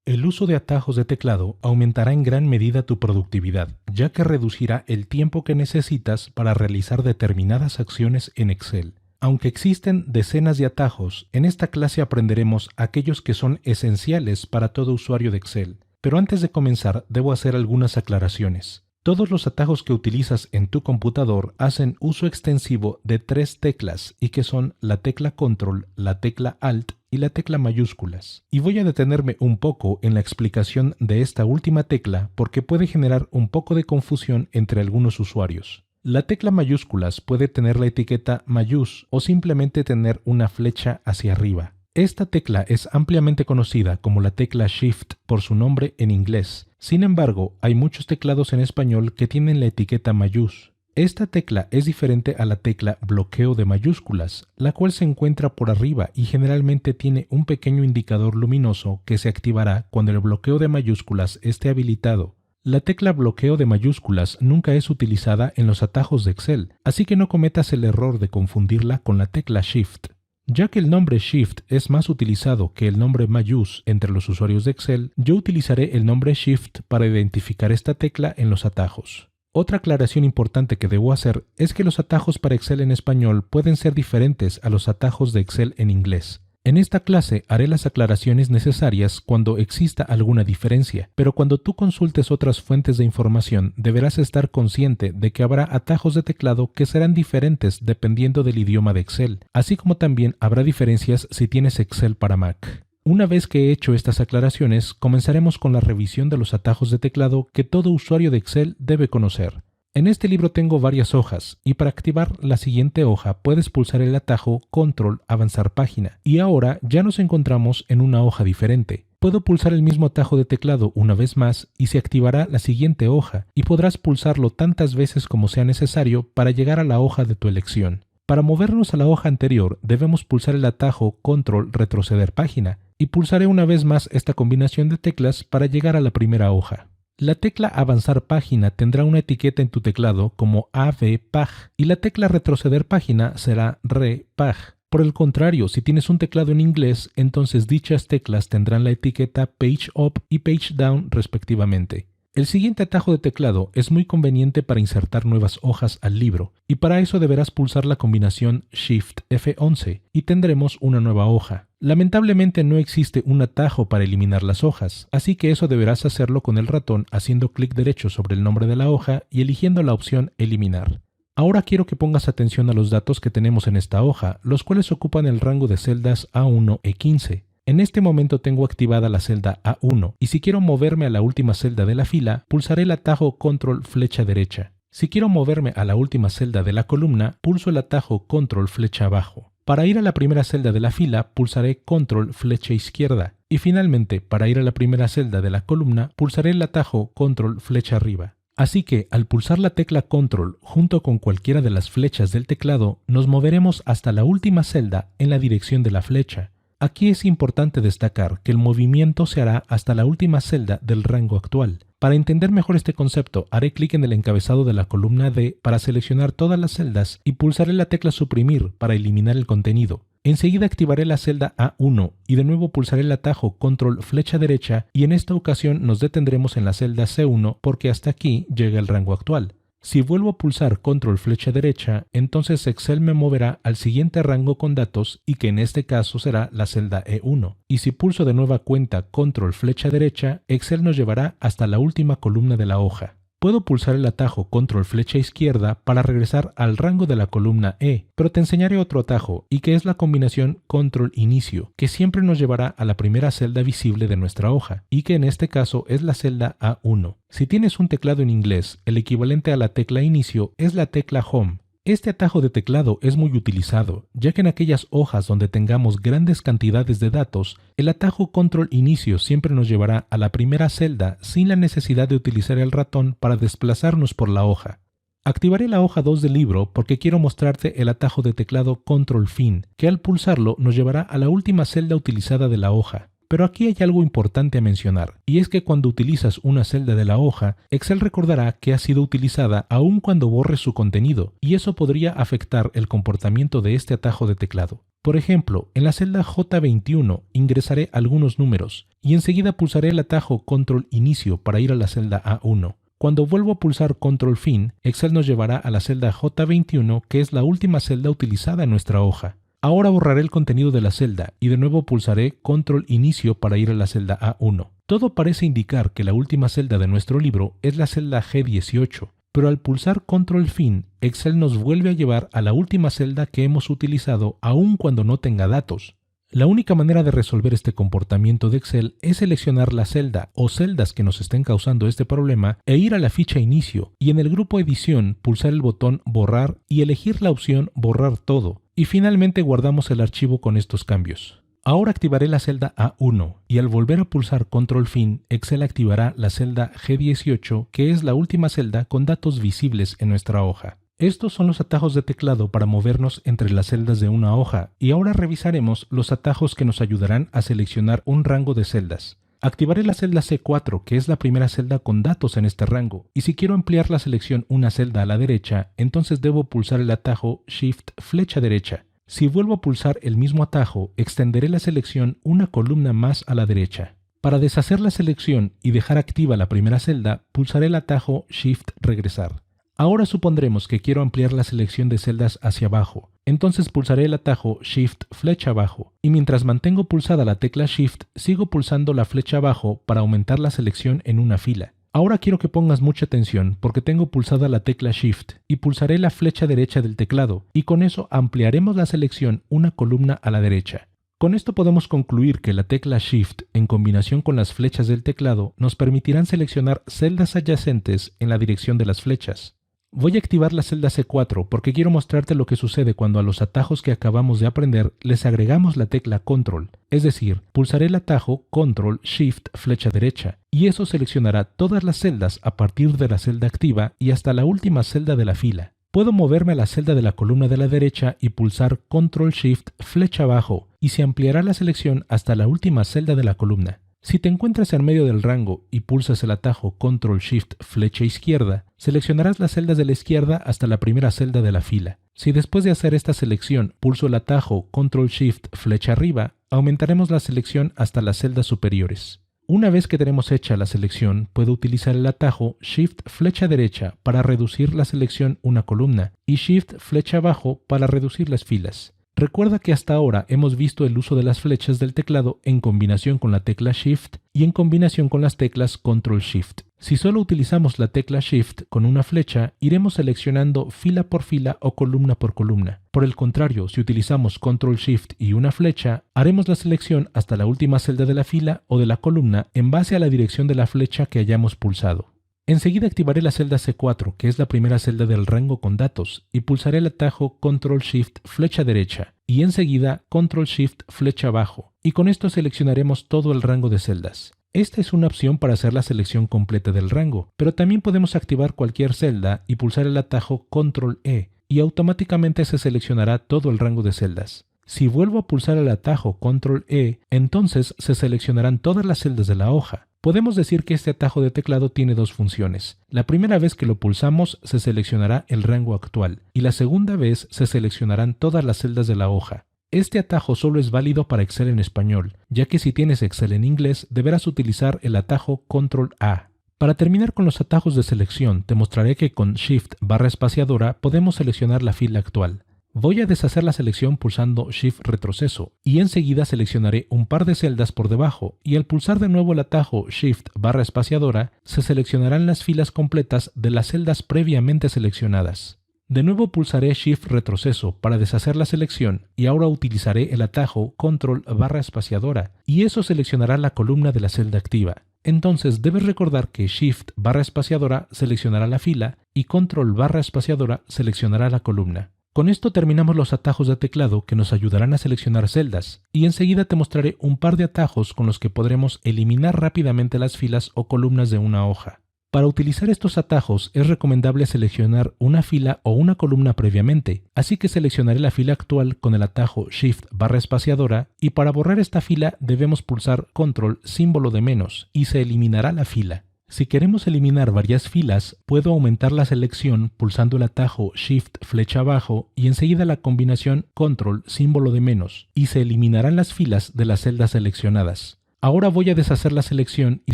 El uso de atajos de teclado aumentará en gran medida tu productividad, ya que reducirá el tiempo que necesitas para realizar determinadas acciones en Excel. Aunque existen decenas de atajos, en esta clase aprenderemos aquellos que son esenciales para todo usuario de Excel. Pero antes de comenzar, debo hacer algunas aclaraciones. Todos los atajos que utilizas en tu computador hacen uso extensivo de 3 teclas y que son la tecla Control, la tecla Alt y la tecla mayúsculas. Y voy a detenerme un poco en la explicación de esta última tecla porque puede generar un poco de confusión entre algunos usuarios. La tecla mayúsculas puede tener la etiqueta mayús o simplemente tener una flecha hacia arriba. Esta tecla es ampliamente conocida como la tecla Shift por su nombre en inglés. Sin embargo, hay muchos teclados en español que tienen la etiqueta mayús. Esta tecla es diferente a la tecla bloqueo de mayúsculas, la cual se encuentra por arriba y generalmente tiene un pequeño indicador luminoso que se activará cuando el bloqueo de mayúsculas esté habilitado. La tecla bloqueo de mayúsculas nunca es utilizada en los atajos de Excel, así que no cometas el error de confundirla con la tecla Shift. Ya que el nombre Shift es más utilizado que el nombre mayús entre los usuarios de Excel, yo utilizaré el nombre Shift para identificar esta tecla en los atajos. Otra aclaración importante que debo hacer es que los atajos para Excel en español pueden ser diferentes a los atajos de Excel en inglés. En esta clase haré las aclaraciones necesarias cuando exista alguna diferencia, pero cuando tú consultes otras fuentes de información deberás estar consciente de que habrá atajos de teclado que serán diferentes dependiendo del idioma de Excel, así como también habrá diferencias si tienes Excel para Mac. Una vez que he hecho estas aclaraciones, comenzaremos con la revisión de los atajos de teclado que todo usuario de Excel debe conocer. En este libro tengo varias hojas y para activar la siguiente hoja puedes pulsar el atajo Control Avanzar Página y ahora ya nos encontramos en una hoja diferente. Puedo pulsar el mismo atajo de teclado una vez más y se activará la siguiente hoja y podrás pulsarlo tantas veces como sea necesario para llegar a la hoja de tu elección. Para movernos a la hoja anterior debemos pulsar el atajo Control Retroceder Página y pulsaré una vez más esta combinación de teclas para llegar a la primera hoja. La tecla Avanzar Página tendrá una etiqueta en tu teclado como AV-PAG y la tecla Retroceder Página será RE-PAG. Por el contrario, si tienes un teclado en inglés, entonces dichas teclas tendrán la etiqueta Page Up y Page Down respectivamente. El siguiente atajo de teclado es muy conveniente para insertar nuevas hojas al libro y para eso deberás pulsar la combinación Shift F11 y tendremos una nueva hoja. Lamentablemente no existe un atajo para eliminar las hojas, así que eso deberás hacerlo con el ratón haciendo clic derecho sobre el nombre de la hoja y eligiendo la opción Eliminar. Ahora quiero que pongas atención a los datos que tenemos en esta hoja, los cuales ocupan el rango de celdas A1 e 15. En este momento tengo activada la celda A1 y si quiero moverme a la última celda de la fila, pulsaré el atajo Control Flecha Derecha. Si quiero moverme a la última celda de la columna, pulso el atajo Control Flecha Abajo. Para ir a la primera celda de la fila, pulsaré Control Flecha Izquierda. Y finalmente, para ir a la primera celda de la columna, pulsaré el atajo Control Flecha Arriba. Así que, al pulsar la tecla Control junto con cualquiera de las flechas del teclado, nos moveremos hasta la última celda en la dirección de la flecha. Aquí es importante destacar que el movimiento se hará hasta la última celda del rango actual. Para entender mejor este concepto, haré clic en el encabezado de la columna D para seleccionar todas las celdas y pulsaré la tecla Suprimir para eliminar el contenido. Enseguida activaré la celda A1 y de nuevo pulsaré el atajo Control Flecha Derecha y en esta ocasión nos detendremos en la celda C1 porque hasta aquí llega el rango actual. Si vuelvo a pulsar Control Flecha Derecha, entonces Excel me moverá al siguiente rango con datos y que en este caso será la celda E1. Y si pulso de nueva cuenta Control Flecha Derecha, Excel nos llevará hasta la última columna de la hoja. Puedo pulsar el atajo Control Flecha Izquierda para regresar al rango de la columna E, pero te enseñaré otro atajo y que es la combinación Control Inicio, que siempre nos llevará a la primera celda visible de nuestra hoja y que en este caso es la celda A1. Si tienes un teclado en inglés, el equivalente a la tecla Inicio es la tecla Home. Este atajo de teclado es muy utilizado, ya que en aquellas hojas donde tengamos grandes cantidades de datos, el atajo Control Inicio siempre nos llevará a la primera celda sin la necesidad de utilizar el ratón para desplazarnos por la hoja. Activaré la hoja 2 del libro porque quiero mostrarte el atajo de teclado Control Fin, que al pulsarlo nos llevará a la última celda utilizada de la hoja. Pero aquí hay algo importante a mencionar, y es que cuando utilizas una celda de la hoja, Excel recordará que ha sido utilizada aun cuando borres su contenido, y eso podría afectar el comportamiento de este atajo de teclado. Por ejemplo, en la celda J21 ingresaré algunos números, y enseguida pulsaré el atajo Control Inicio para ir a la celda A1. Cuando vuelvo a pulsar Control Fin, Excel nos llevará a la celda J21, que es la última celda utilizada en nuestra hoja. Ahora borraré el contenido de la celda y de nuevo pulsaré Control Inicio para ir a la celda A1. Todo parece indicar que la última celda de nuestro libro es la celda G18, pero al pulsar Control Fin, Excel nos vuelve a llevar a la última celda que hemos utilizado aun cuando no tenga datos. La única manera de resolver este comportamiento de Excel es seleccionar la celda o celdas que nos estén causando este problema e ir a la ficha Inicio y en el grupo Edición pulsar el botón Borrar y elegir la opción Borrar todo. Y finalmente guardamos el archivo con estos cambios. Ahora activaré la celda A1 y al volver a pulsar Control Fin, Excel activará la celda G18, que es la última celda con datos visibles en nuestra hoja. Estos son los atajos de teclado para movernos entre las celdas de una hoja y ahora revisaremos los atajos que nos ayudarán a seleccionar un rango de celdas. Activaré la celda C4, que es la primera celda con datos en este rango, y si quiero ampliar la selección una celda a la derecha, entonces debo pulsar el atajo Shift flecha derecha. Si vuelvo a pulsar el mismo atajo, extenderé la selección una columna más a la derecha. Para deshacer la selección y dejar activa la primera celda, pulsaré el atajo Shift regresar. Ahora supondremos que quiero ampliar la selección de celdas hacia abajo. Entonces pulsaré el atajo Shift flecha abajo y mientras mantengo pulsada la tecla Shift, sigo pulsando la flecha abajo para aumentar la selección en una fila. Ahora quiero que pongas mucha atención porque tengo pulsada la tecla Shift y pulsaré la flecha derecha del teclado y con eso ampliaremos la selección una columna a la derecha. Con esto podemos concluir que la tecla Shift en combinación con las flechas del teclado nos permitirán seleccionar celdas adyacentes en la dirección de las flechas. Voy a activar la celda C4 porque quiero mostrarte lo que sucede cuando a los atajos que acabamos de aprender les agregamos la tecla Control, es decir, pulsaré el atajo Control Shift flecha derecha y eso seleccionará todas las celdas a partir de la celda activa y hasta la última celda de la fila. Puedo moverme a la celda de la columna de la derecha y pulsar Control Shift flecha abajo y se ampliará la selección hasta la última celda de la columna. Si te encuentras en medio del rango y pulsas el atajo Control Shift flecha izquierda, seleccionarás las celdas de la izquierda hasta la primera celda de la fila. Si después de hacer esta selección pulso el atajo Control Shift flecha arriba, aumentaremos la selección hasta las celdas superiores. Una vez que tenemos hecha la selección, puedo utilizar el atajo Shift flecha derecha para reducir la selección una columna y Shift flecha abajo para reducir las filas. Recuerda que hasta ahora hemos visto el uso de las flechas del teclado en combinación con la tecla Shift y en combinación con las teclas Control Shift. Si solo utilizamos la tecla Shift con una flecha, iremos seleccionando fila por fila o columna por columna. Por el contrario, si utilizamos Control Shift y una flecha, haremos la selección hasta la última celda de la fila o de la columna en base a la dirección de la flecha que hayamos pulsado. Enseguida activaré la celda C4, que es la primera celda del rango con datos, y pulsaré el atajo Control Shift flecha derecha y enseguida Control Shift flecha abajo, y con esto seleccionaremos todo el rango de celdas. Esta es una opción para hacer la selección completa del rango, pero también podemos activar cualquier celda y pulsar el atajo Control E, y automáticamente se seleccionará todo el rango de celdas. Si vuelvo a pulsar el atajo Control E, entonces se seleccionarán todas las celdas de la hoja. Podemos decir que este atajo de teclado tiene dos funciones. La primera vez que lo pulsamos se seleccionará el rango actual y la segunda vez se seleccionarán todas las celdas de la hoja. Este atajo solo es válido para Excel en español, ya que si tienes Excel en inglés deberás utilizar el atajo Control A. Para terminar con los atajos de selección, te mostraré que con Shift barra espaciadora podemos seleccionar la fila actual. Voy a deshacer la selección pulsando Shift retroceso y enseguida seleccionaré un par de celdas por debajo y al pulsar de nuevo el atajo Shift barra espaciadora se seleccionarán las filas completas de las celdas previamente seleccionadas. De nuevo pulsaré Shift retroceso para deshacer la selección y ahora utilizaré el atajo Control barra espaciadora y eso seleccionará la columna de la celda activa. Entonces debes recordar que Shift barra espaciadora seleccionará la fila y Control barra espaciadora seleccionará la columna. Con esto terminamos los atajos de teclado que nos ayudarán a seleccionar celdas y enseguida te mostraré un par de atajos con los que podremos eliminar rápidamente las filas o columnas de una hoja. Para utilizar estos atajos es recomendable seleccionar una fila o una columna previamente, así que seleccionaré la fila actual con el atajo Shift barra espaciadora y para borrar esta fila debemos pulsar Control símbolo de menos y se eliminará la fila. Si queremos eliminar varias filas, puedo aumentar la selección pulsando el atajo Shift flecha abajo y enseguida la combinación Control símbolo de menos y se eliminarán las filas de las celdas seleccionadas. Ahora voy a deshacer la selección y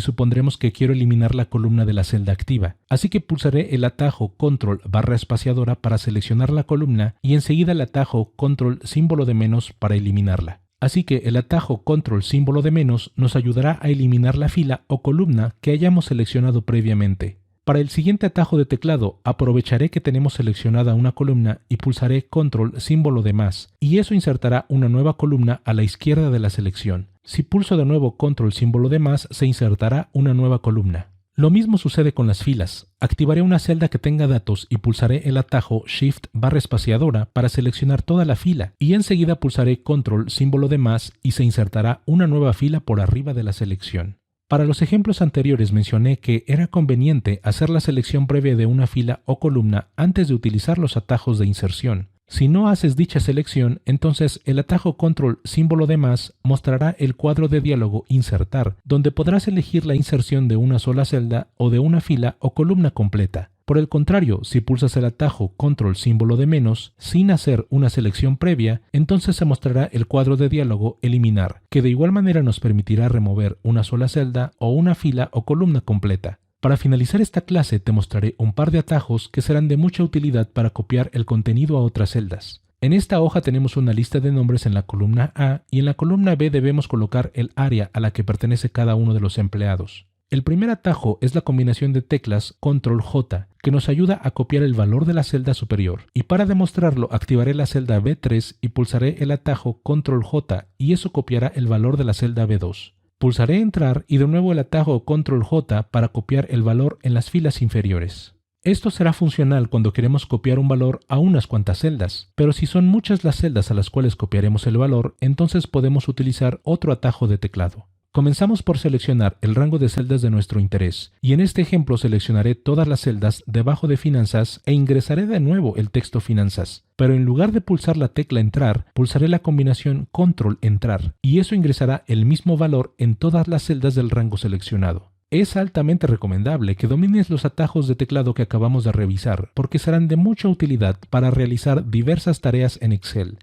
supondremos que quiero eliminar la columna de la celda activa, así que pulsaré el atajo control barra espaciadora para seleccionar la columna y enseguida el atajo control símbolo de menos para eliminarla. Así que el atajo control símbolo de menos nos ayudará a eliminar la fila o columna que hayamos seleccionado previamente. Para el siguiente atajo de teclado, aprovecharé que tenemos seleccionada una columna y pulsaré control símbolo de más, y eso insertará una nueva columna a la izquierda de la selección. Si pulso de nuevo control símbolo de más, se insertará una nueva columna. Lo mismo sucede con las filas. Activaré una celda que tenga datos y pulsaré el atajo Shift barra espaciadora para seleccionar toda la fila, y enseguida pulsaré control símbolo de más y se insertará una nueva fila por arriba de la selección. Para los ejemplos anteriores mencioné que era conveniente hacer la selección previa de una fila o columna antes de utilizar los atajos de inserción. Si no haces dicha selección, entonces el atajo control símbolo de más mostrará el cuadro de diálogo Insertar, donde podrás elegir la inserción de una sola celda o de una fila o columna completa. Por el contrario, si pulsas el atajo control símbolo de menos sin hacer una selección previa, entonces se mostrará el cuadro de diálogo Eliminar, que de igual manera nos permitirá remover una sola celda o una fila o columna completa. Para finalizar esta clase te mostraré un par de atajos que serán de mucha utilidad para copiar el contenido a otras celdas. En esta hoja tenemos una lista de nombres en la columna A y en la columna B debemos colocar el área a la que pertenece cada uno de los empleados. El primer atajo es la combinación de teclas Control J, que nos ayuda a copiar el valor de la celda superior. Y para demostrarlo, activaré la celda B3 y pulsaré el atajo Control J, y eso copiará el valor de la celda B2. Pulsaré Entrar y de nuevo el atajo Control J para copiar el valor en las filas inferiores. Esto será funcional cuando queremos copiar un valor a unas cuantas celdas, pero si son muchas las celdas a las cuales copiaremos el valor, entonces podemos utilizar otro atajo de teclado. Comenzamos por seleccionar el rango de celdas de nuestro interés, y en este ejemplo seleccionaré todas las celdas debajo de Finanzas e ingresaré de nuevo el texto Finanzas. Pero en lugar de pulsar la tecla Entrar, pulsaré la combinación Control Entrar, y eso ingresará el mismo valor en todas las celdas del rango seleccionado. Es altamente recomendable que domines los atajos de teclado que acabamos de revisar, porque serán de mucha utilidad para realizar diversas tareas en Excel.